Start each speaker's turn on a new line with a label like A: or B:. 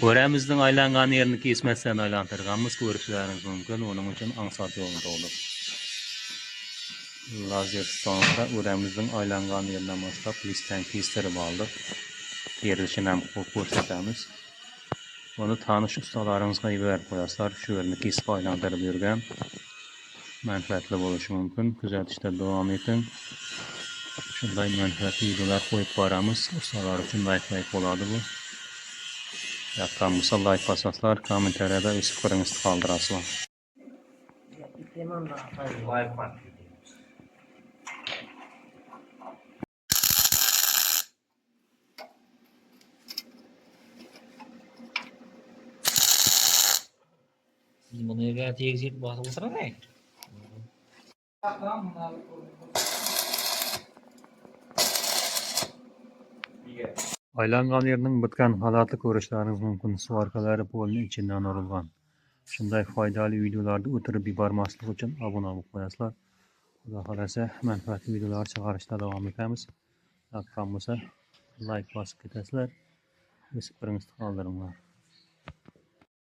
A: Örämizden aylangan yerini kesmezsen aylantirganmız görüşleriniz mümkün. Onun için ansat yolunda olur. Lazerston'da örämizden aylangan yerinden başlap listen kestirip aldık. Yerilişini hem ko'rsatamiz. Onu tanış ustalarımızga berip koyaslar. Şu yerini kesip aylandırıp yurgan. Manfaatli bo'lishi mumkin. Kuzatishda davom eting. Shunday manfaatli videolar qo'yib boramiz. Ustalar uchun like bo'ladi bu. Yoqqan bo'lsa like bosasizlar, kommentariyada o'z fikringizni qoldirasizlar.
B: Bunga tegizib bosib o'tiraman.
A: Aylangan yerinin bitgan holatni ko'rishlaringiz mumkin. Svarkalari polning ichidan urilgan. Shunday foydali videolarni o'tirib yubormaslik uchun obuna bo'lib qo'yasizlar. Xudo xolasa manfaatli videolar chiqarishda davom etamiz. Yoqqan bo'lsa like bosib ketasizlar. O'z fikringizni qoldiringlar.